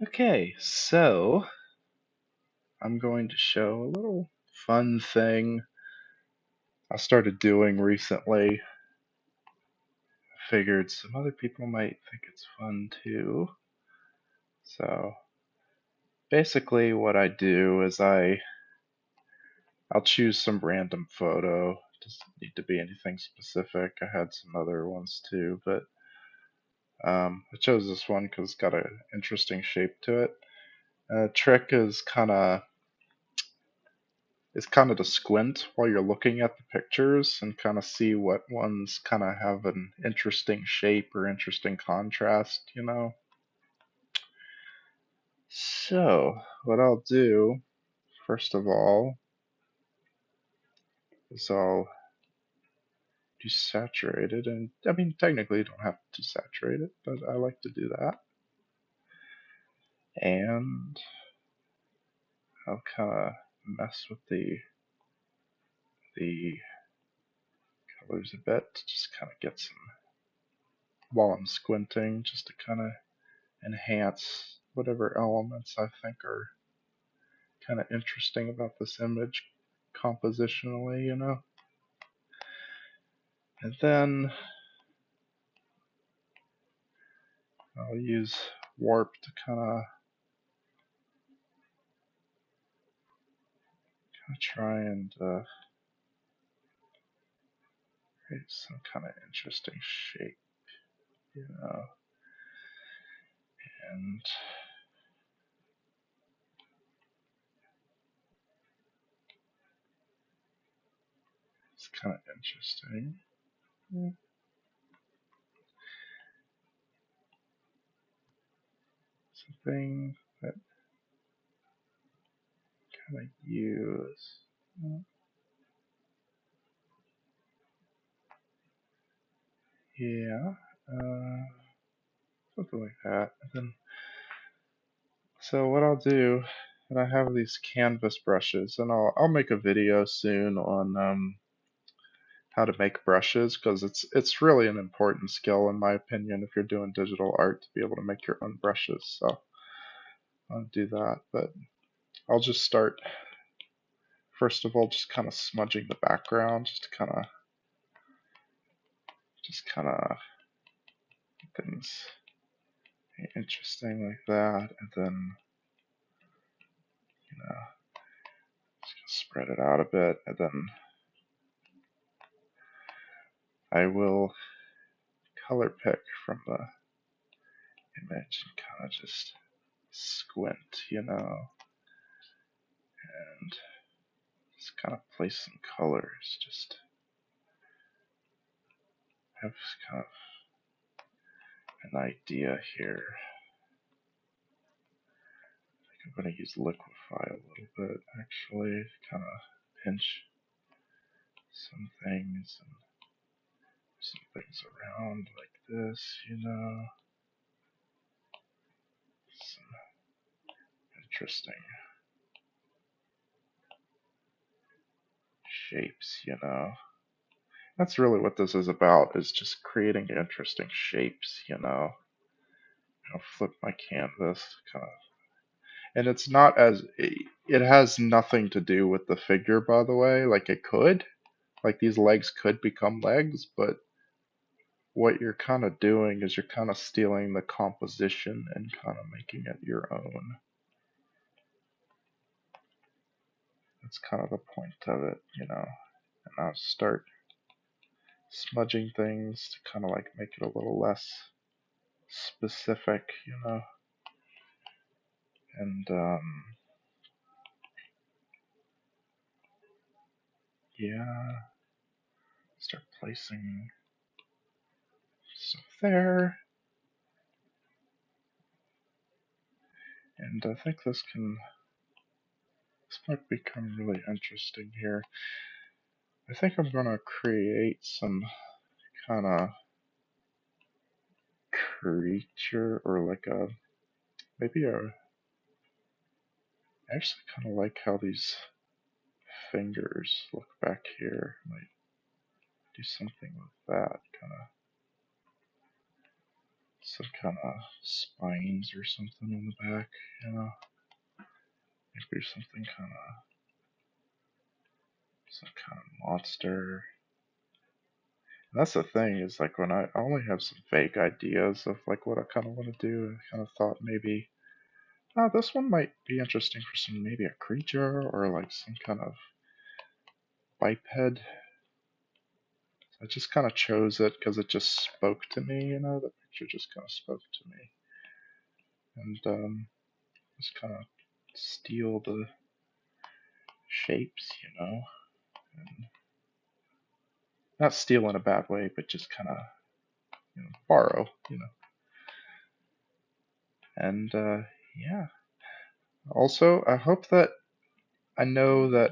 Okay, so I'm going to show a little fun thing I started doing recently. Figured some other people might think it's fun too. So basically what I do is I'll choose some random photo. Doesn't need to be anything specific. I had some other ones too, but I chose this one because it's got an interesting shape to it. Trick is kind of to squint while you're looking at the pictures and kind of see what ones kind of have an interesting shape or interesting contrast. So, what I'll do, first of all, is I'll desaturate it. And I mean, technically, you don't have to saturate it, but I like to do that. And I'll kind of mess with the colors a bit to just kind of get some, while I'm squinting, just to kind of enhance whatever elements I think are kind of interesting about this image compositionally. And then I'll use warp to kind of try and create some kind of interesting shape. And it's kind of interesting. Something that kind of use. Yeah, uh, something like that. And then, so what I'll do, and I have these canvas brushes, and I'll make a video soon on how to make brushes because it's really an important skill in my opinion if you're doing digital art to be able to make your own brushes. So I'll do that, but I'll just start first of all just kind of smudging the background just to kind of things interesting like that, and then you know just spread it out a bit, and then I will color pick from the image and kind of just squint, and just kind of place some colors, just have kind of an idea here. I'm going to use liquify a little bit actually, kind of pinch some things around like this. Some interesting shapes. That's really what this is about, is just creating interesting shapes. I'll flip my canvas kind of, and it's not as it has nothing to do with the figure, by the way. Like it could, like these legs could become legs, but what you're kind of doing is you're kind of stealing the composition and kind of making it your own. That's kind of the point of it. And I'll start smudging things to kind of like make it a little less specific. And yeah, start placing stuff there. And I think this might become really interesting here. I think I'm gonna create some kind of creature, or like maybe I actually kind of like how these fingers look back here. Might do something with that kind of. some kind of spines or something on the back, you know, maybe something kind of, some kind of monster. And that's the thing is like when I only have some vague ideas of like what I kind of want to do, I kind of thought maybe, oh, this one might be interesting for some, maybe a creature or like some kind of biped. I just kind of chose it because it just spoke to me, you know, the picture just kind of spoke to me. And just kind of steal the shapes, you know, and not steal in a bad way, but just kind of, you know, borrow, you know. And yeah, also I hope that I know that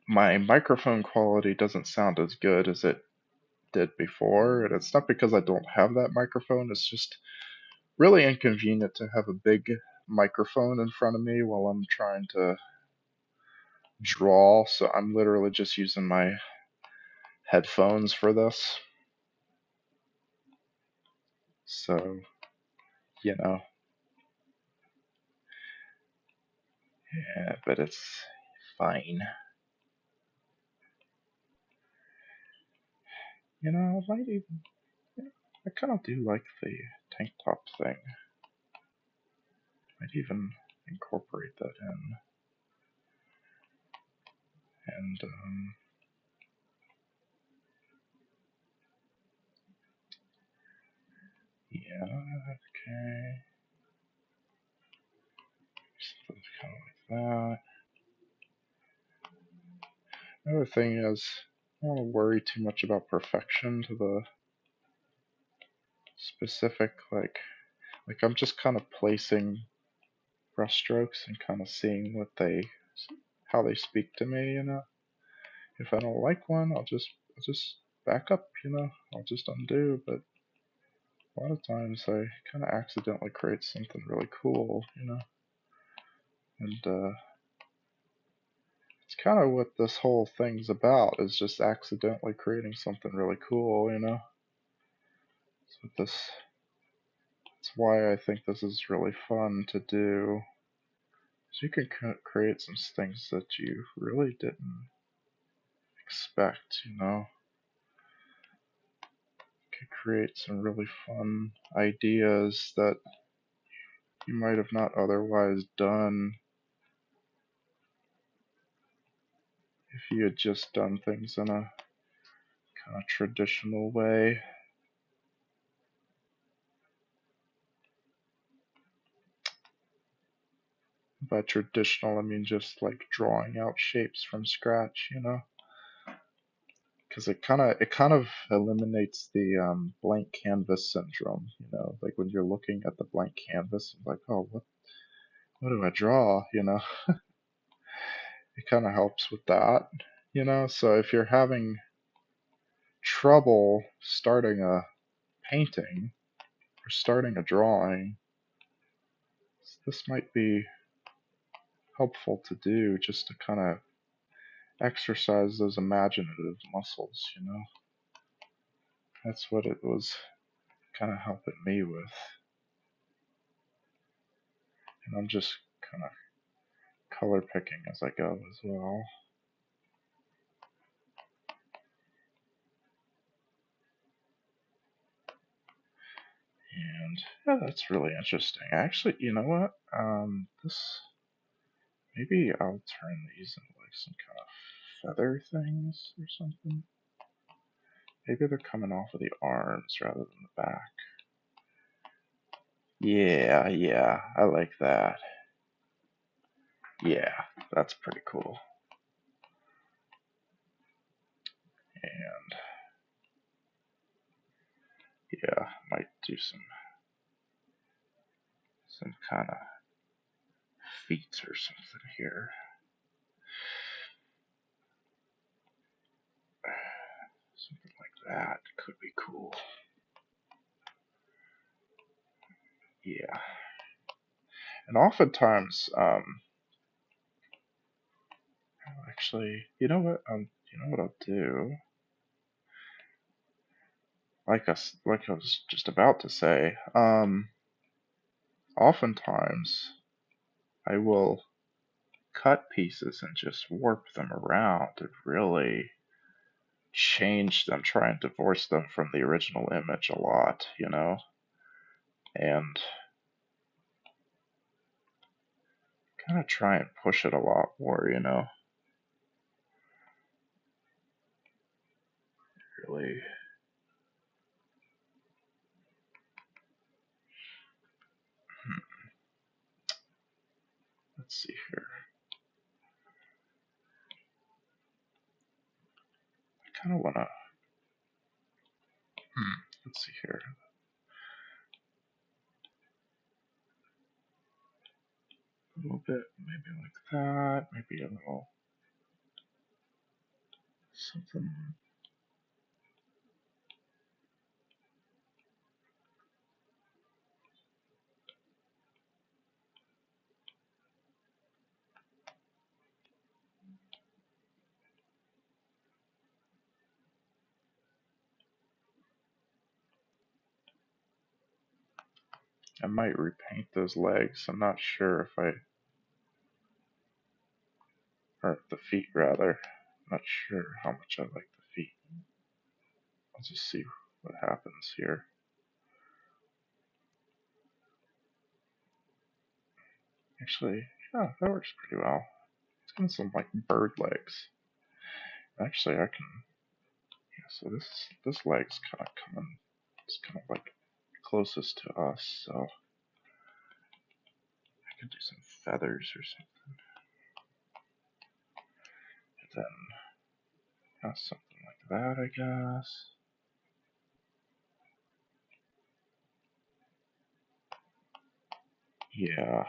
my microphone quality doesn't sound as good as it did before, and it's not because I don't have that microphone, it's just really inconvenient to have a big microphone in front of me while I'm trying to draw, so I'm literally just using my headphones for this. So, you know, yeah, but it's fine. You know, I might even, I kind of do like the tank top thing. Might even incorporate that in. And, yeah, okay. Something kind of like that. Another thing is, I don't want to worry too much about perfection to the specific, like I'm just kind of placing brushstrokes and kind of seeing how they speak to me, you know. If I don't like one, I'll just back up, you know. I'll just undo, but a lot of times I kind of accidentally create something really cool, you know. And it's kind of what this whole thing's about, is just accidentally creating something really cool, you know. So that's why I think this is really fun to do. So you can create some things that you really didn't expect, you know. You can create some really fun ideas that you might have not otherwise done if you had just done things in a kind of traditional way. By traditional, I mean just like drawing out shapes from scratch, you know, because it kind of eliminates the blank canvas syndrome, you know, like when you're looking at the blank canvas, like, oh, what do I draw, you know? It kind of helps with that, you know. So if you're having trouble starting a painting or starting a drawing, this might be helpful to do just to kind of exercise those imaginative muscles, you know. That's what it was kind of helping me with. And I'm just kind of color picking as I go as well. And yeah, that's really interesting. Actually, you know what? Maybe I'll turn these into like some kind of feather things or something. Maybe they're coming off of the arms rather than the back. Yeah, yeah, I like that. Yeah, that's pretty cool. And yeah, might do some kind of feet or something here. Something like that could be cool. Yeah. And oftentimes, actually, you know what? You know what I'll do? like I was just about to say, oftentimes I will cut pieces and just warp them around and really change them, try and divorce them from the original image a lot, and kind of try and push it a lot more. Really, let's see here. I kind of want to, let's see here. A little bit, maybe like that, maybe a little something. I might repaint those legs. I'm not sure if or the feet rather. I'm not sure how much I like the feet. I'll just see what happens here. Actually, yeah, that works pretty well. It's got some like bird legs. Actually, I can. Yeah, so this leg's kind of coming. It's kind of like closest to us, so I could do some feathers or something. And then something like that, I guess. Yeah,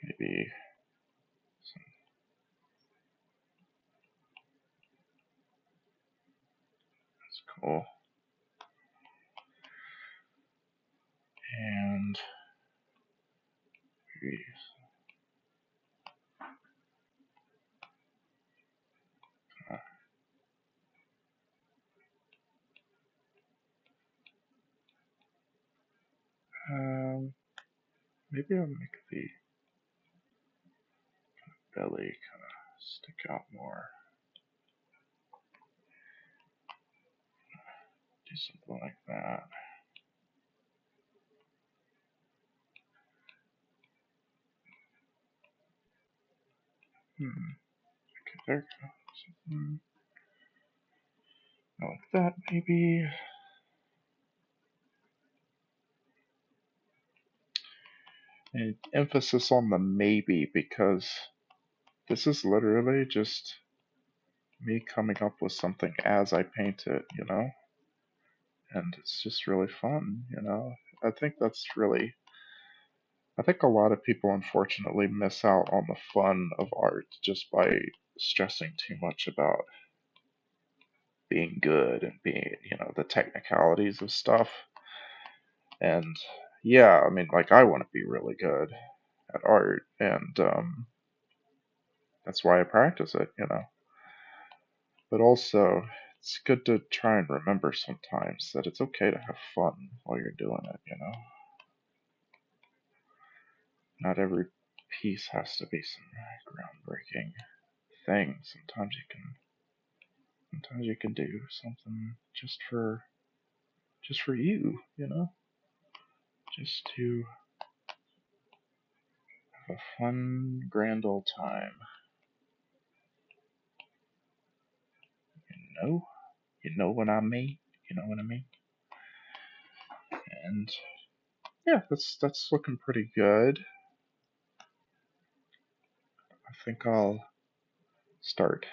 maybe some. That's cool. And maybe uh, um, maybe I'll make the belly kind of stick out more. Do something like that. Okay, there we go. Something like that, maybe. And emphasis on the maybe because this is literally just me coming up with something as I paint it. And it's just really fun. I think that's really, I think a lot of people unfortunately miss out on the fun of art just by stressing too much about being good and being the technicalities of stuff. And yeah, I mean, like, I want to be really good at art, and that's why I practice it. But also, it's good to try and remember sometimes that it's okay to have fun while you're doing it. Not every piece has to be some groundbreaking thing. Sometimes you can do something just for you, just to have a fun, grand old time. You know, you know what I mean. You know what I mean. And yeah, that's looking pretty good. I think I'll start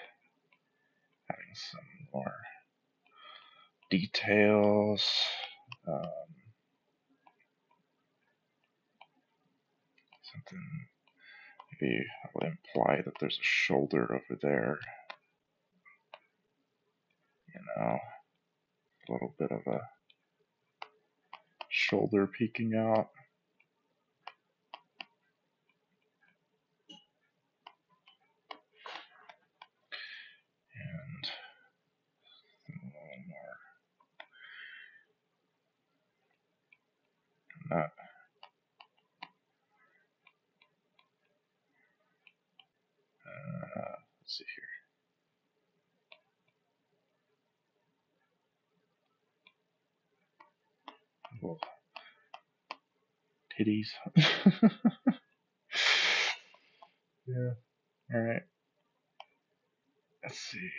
having some more details. Um, something maybe I'll imply that there's a shoulder over there. A little bit of a shoulder peeking out. And that. Let's see here. Well, titties. Yeah. All right. Let's see.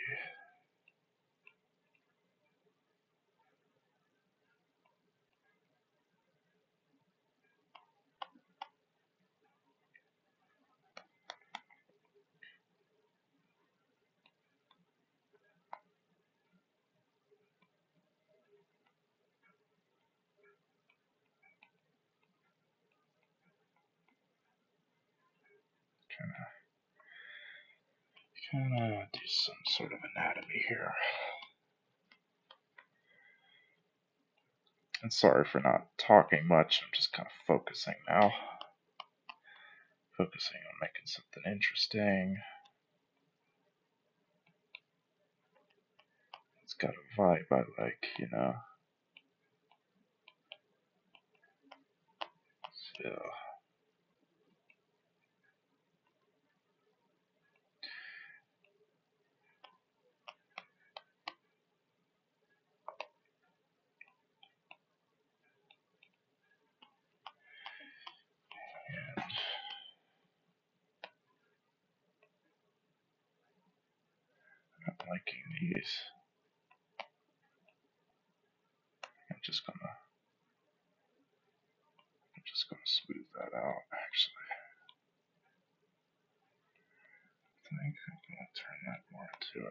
Kind of do some sort of anatomy here. And sorry for not talking much. I'm just kind of focusing now. Focusing on making something interesting. It's got a vibe I like, you know. So, and I'm liking these. I'm just gonna smooth that out. Actually, I think I'm gonna turn that more into a.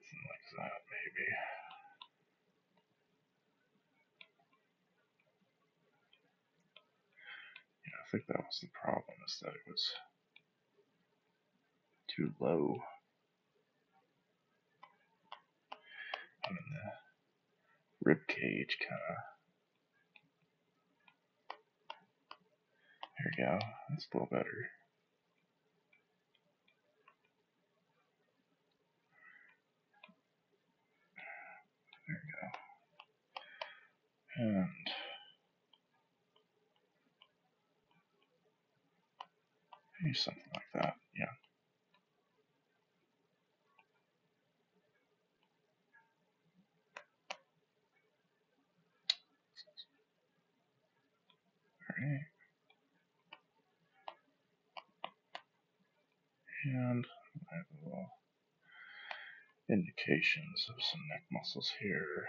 Something like that, maybe. Yeah, I think that was the problem, is that it was too low. I'm in the rib cage, kind of. There we go. That's a little better. There we go. And maybe something like that. Yeah. Alright. And I have a little indications of some neck muscles here.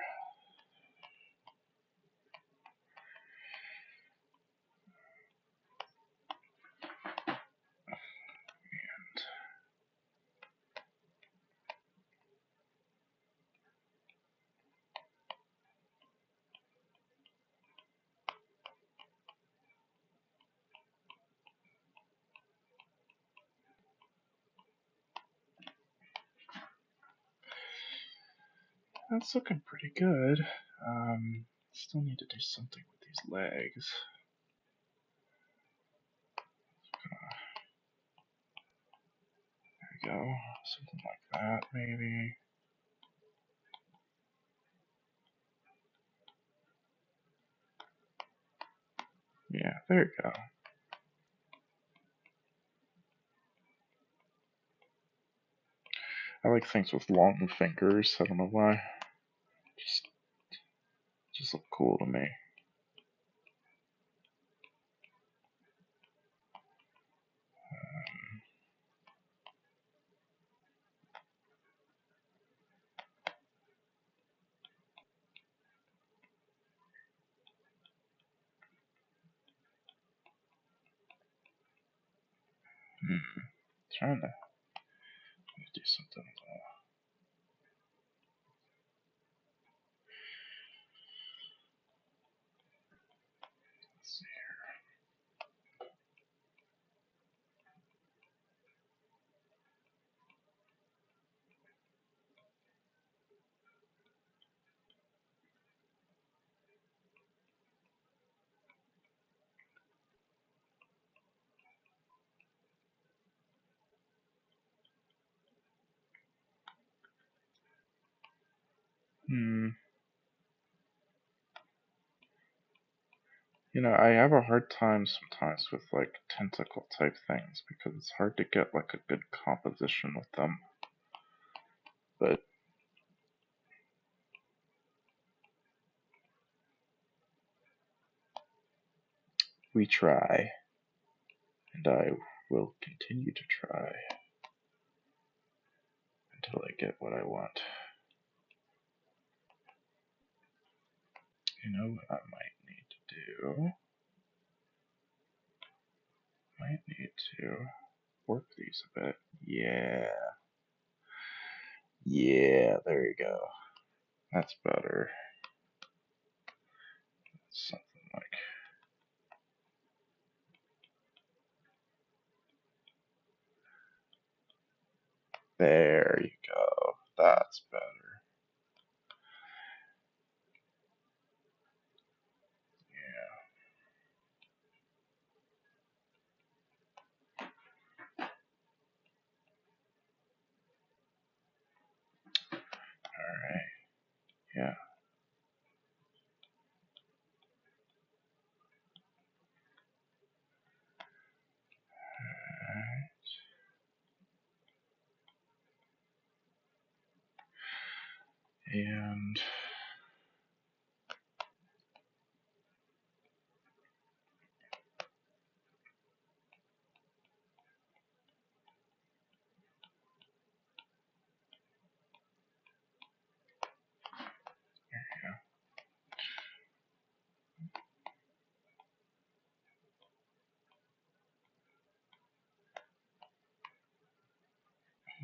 That's looking pretty good. Still need to do something with these legs. There we go. Something like that, maybe. Yeah, there you go. I like things with long fingers. I don't know why. Just look cool to me. Trying to do something. Let's see. Hmm. You know, I have a hard time sometimes with like tentacle type things because it's hard to get like a good composition with them. But we try, and I will continue to try until I get what I want. You know what I might need to do? Might need to work these a bit. Yeah. Yeah, there you go. That's better. Something like there you go. That's better. Alright. Yeah. And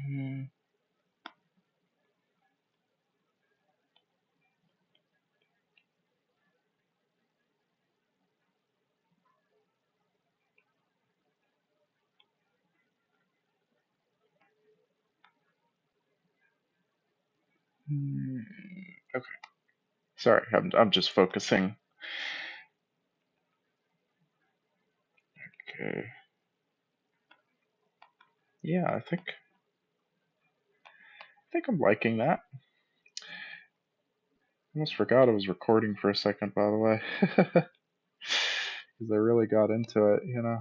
mm, mm, okay. Sorry, I'm just focusing. Okay. Yeah, I think I'm liking that. Almost forgot I was recording for a second, by the way. Because I really got into it, you know.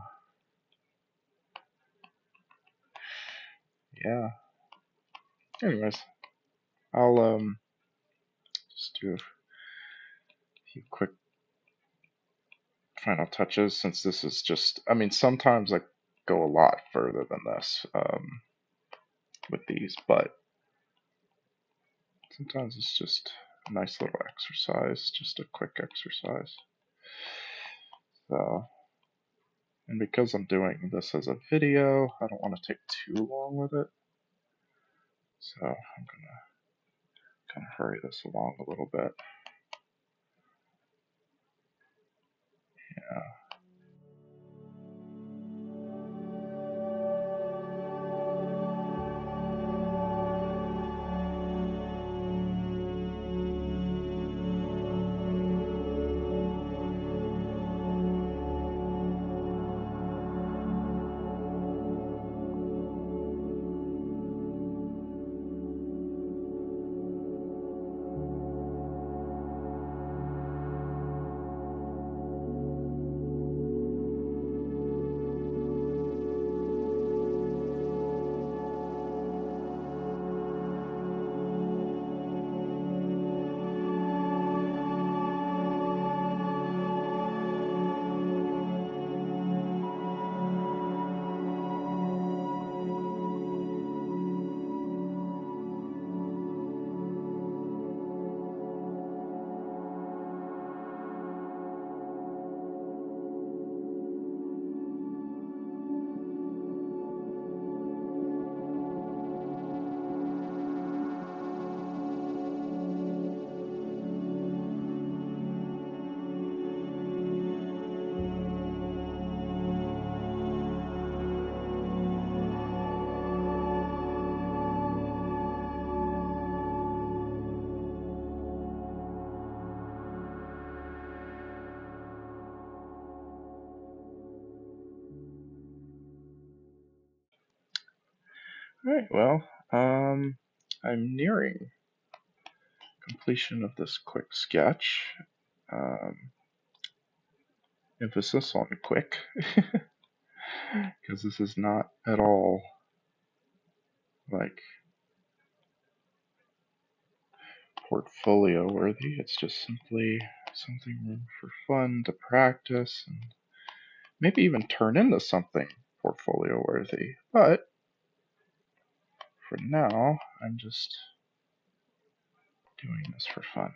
Yeah. Anyways, I'll just do a few quick final touches since this is just I mean sometimes I go a lot further than this with these, but sometimes it's just a nice little exercise, just a quick exercise. So, and because I'm doing this as a video, I don't want to take too long with it. So I'm gonna kind of hurry this along a little bit. Yeah. All right. Well, I'm nearing completion of this quick sketch. Emphasis on quick, because this is not at all like portfolio worthy. It's just simply something for fun to practice and maybe even turn into something portfolio worthy. But for now, I'm just doing this for fun.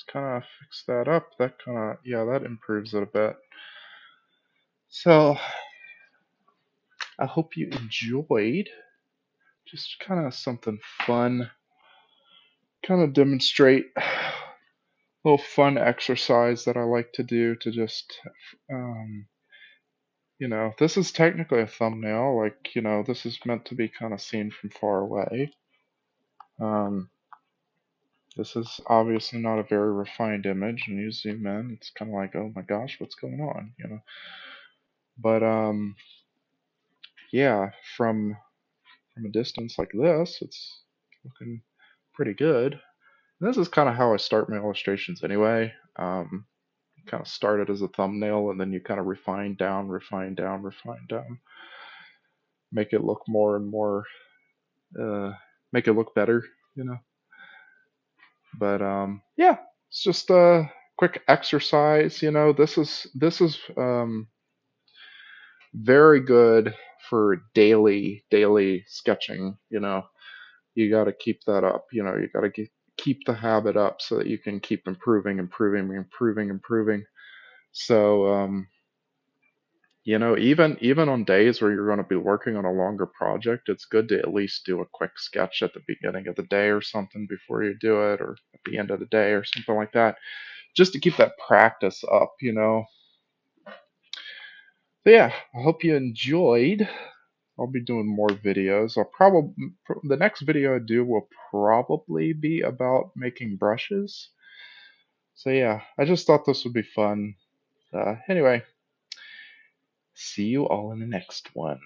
just kind of fix that up. That kind of, yeah, that improves it a bit. So I hope you enjoyed. Just kind of something fun, kind of demonstrate a little fun exercise that I like to do to just, um, this is technically a thumbnail. Like, this is meant to be kind of seen from far away. Um, this is obviously not a very refined image, and you zoom in, it's kind of like, oh my gosh, what's going on. But yeah, from a distance like this, it's looking pretty good. And this is kind of how I start my illustrations anyway. Kind of start it as a thumbnail, and then you kind of refine down, refine down, refine down, make it look more and more, make it look better, you know. But yeah, it's just a quick exercise. This is very good for daily sketching. You got to keep that up. You got to keep the habit up so that you can keep improving, improving, improving, improving. So even on days where you're going to be working on a longer project, it's good to at least do a quick sketch at the beginning of the day or something before you do it, or at the end of the day or something like that, just to keep that practice up. So yeah, I hope you enjoyed. I'll be doing more videos. The next video I do will probably be about making brushes. So yeah, I just thought this would be fun. Anyway, see you all in the next one.